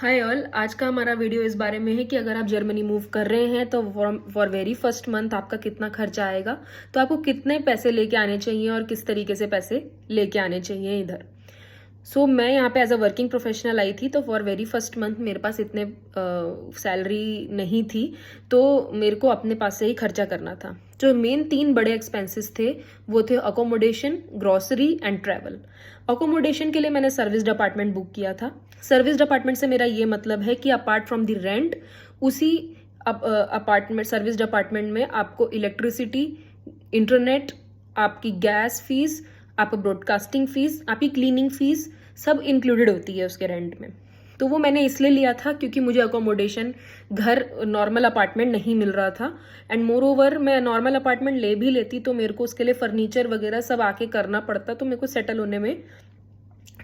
Hi all. आज का हमारा वीडियो इस बारे में है कि अगर आप जर्मनी मूव कर रहे हैं तो फॉर वेरी फर्स्ट मंथ आपका कितना खर्चा आएगा, तो आपको कितने पैसे लेके आने चाहिए और किस तरीके से पैसे लेके आने चाहिए इधर। मैं यहाँ पे एज अ वर्किंग प्रोफेशनल आई थी, तो फॉर वेरी फर्स्ट मंथ मेरे पास इतने सैलरी नहीं थी, तो मेरे को अपने पास से ही खर्चा करना था। जो मेन 3 बड़े एक्सपेंसेस थे वो थे accommodation, grocery and travel. Accommodation के लिए मैंने सर्विस डिपार्टमेंट बुक किया था। सर्विस डिपार्टमेंट से मेरा ये मतलब है कि अपार्ट फ्रॉम द रेंट, उसी अपार्टमेंट सर्विस डिपार्टमेंट में आपको इलेक्ट्रिसिटी, इंटरनेट, आपकी गैस फीस, आपका ब्रॉडकास्टिंग फीस, आपकी क्लीनिंग फीस सब इंक्लूडेड होती है उसके रेंट में। तो वो मैंने इसलिए लिया था क्योंकि मुझे अकोमोडेशन घर नॉर्मल अपार्टमेंट नहीं मिल रहा था। एंड मोर ओवर मैं नॉर्मल अपार्टमेंट ले भी लेती तो मेरे को उसके लिए फर्नीचर वगैरह सब आके करना पड़ता, तो मेरे को सेटल होने में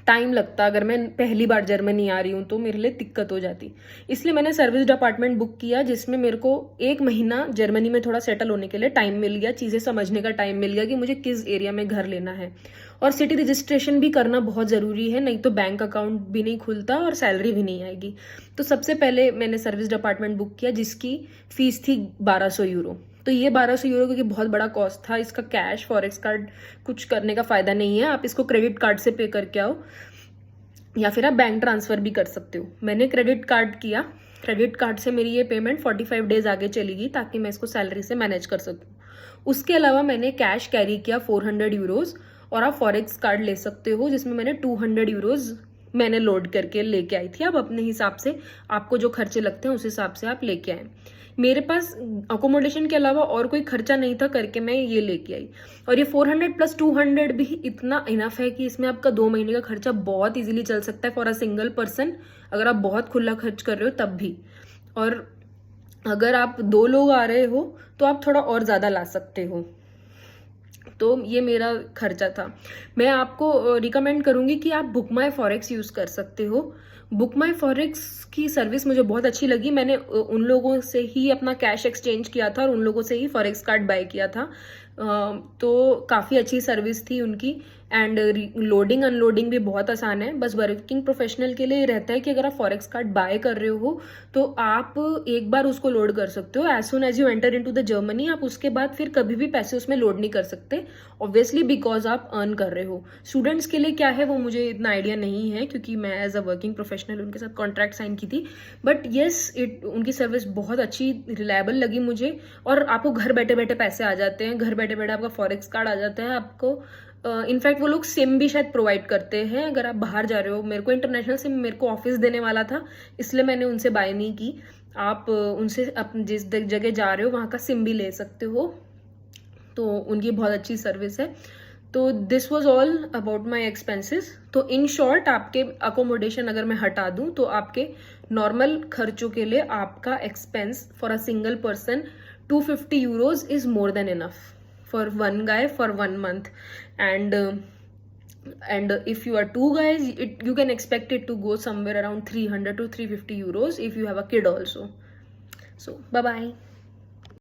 टाइम लगता। अगर मैं पहली बार जर्मनी आ रही हूँ तो मेरे लिए दिक्कत हो जाती। इसलिए मैंने सर्विस डिपार्टमेंट बुक किया, जिसमें मेरे को 1 महीना जर्मनी में थोड़ा सेटल होने के लिए टाइम मिल गया, चीज़ें समझने का टाइम मिल गया कि मुझे किस एरिया में घर लेना है। और सिटी रजिस्ट्रेशन भी करना बहुत ज़रूरी है, नहीं तो बैंक अकाउंट भी नहीं खुलता और सैलरी भी नहीं आएगी। तो सबसे पहले मैंने सर्विस डिपार्टमेंट बुक किया, जिसकी फीस थी 1200 यूरो। तो ये 1200 यूरो क्योंकि बहुत बड़ा कॉस्ट था, इसका कैश फॉरेक्स कार्ड कुछ करने का फायदा नहीं है। आप इसको क्रेडिट कार्ड से पे करके आओ या फिर आप बैंक ट्रांसफर भी कर सकते हो। मैंने क्रेडिट कार्ड किया। क्रेडिट कार्ड से मेरी ये पेमेंट 45 डेज आगे चली गई ताकि मैं इसको सैलरी से मैनेज कर सकूँ। उसके अलावा मैंने कैश कैरी किया 400 यूरोज, और आप फॉरेक्स कार्ड ले सकते हो जिसमें मैंने 200 यूरोज मैंने लोड करके लेके आई थी। आप अपने हिसाब से, आपको जो खर्चे लगते हैं उस हिसाब से आप लेके आए। मेरे पास अकोमोडेशन के अलावा और कोई खर्चा नहीं था करके मैं ये लेके आई। और ये 400 प्लस 200 भी इतना इनफ है कि इसमें आपका 2 महीने का खर्चा बहुत इजीली चल सकता है फॉर अ सिंगल पर्सन, अगर आप बहुत खुला खर्च कर रहे हो तब भी। और अगर आप 2 लोग आ रहे हो तो आप थोड़ा और ज़्यादा ला सकते हो। तो ये मेरा खर्चा था। मैं आपको रिकमेंड करूंगी कि आप बुक माई फॉरेक्स यूज़ कर सकते हो। बुक माई फॉरेक्स की सर्विस मुझे बहुत अच्छी लगी। मैंने उन लोगों से ही अपना कैश एक्सचेंज किया था और उन लोगों से ही फॉरेक्स कार्ड बाय किया था। तो काफ़ी अच्छी सर्विस थी उनकी। एंड लोडिंग अनलोडिंग भी बहुत आसान है। बस वर्किंग प्रोफेशनल के लिए रहता है कि अगर आप फॉरेक्स कार्ड बाय कर रहे हो तो आप एक बार उसको लोड कर सकते हो। As soon as you enter into the Germany, आप उसके बाद फिर कभी भी पैसे उसमें लोड नहीं कर सकते, ऑब्वियसली बिकॉज आप अर्न कर रहे हो। स्टूडेंट्स के लिए क्या है वो मुझे इतना आइडिया नहीं है क्योंकि मैं एज अ वर्किंग प्रोफेशनल उनके साथ कॉन्ट्रैक्ट साइन की थी। बट येस, उनकी सर्विस बहुत अच्छी रिलायबल लगी मुझे। और आपको घर बैठे बैठे पैसे आ जाते हैं, घर बैठे बैठे आपका फॉरेक्स कार्ड आ जाता है। आपको इनफैक्ट वो लोग सिम भी शायद प्रोवाइड करते हैं अगर आप बाहर जा रहे हो। मेरे को इंटरनेशनल सिम मेरे को ऑफिस देने वाला था, इसलिए मैंने उनसे बाय नहीं की। आप उनसे जिस जगह जा रहे हो वहाँ का सिम भी ले सकते हो, तो उनकी बहुत अच्छी सर्विस है। तो this was all about my expenses. तो इन शॉर्ट, आपके अकोमोडेशन अगर मैं हटा दूं तो आपके नॉर्मल खर्चों के लिए आपका expense for a single person 250 euros is more than enough for one guy for 1 month. And if you are 2 guys, you can expect it to go somewhere around 300 to 350 euros if you have a kid also. So bye bye.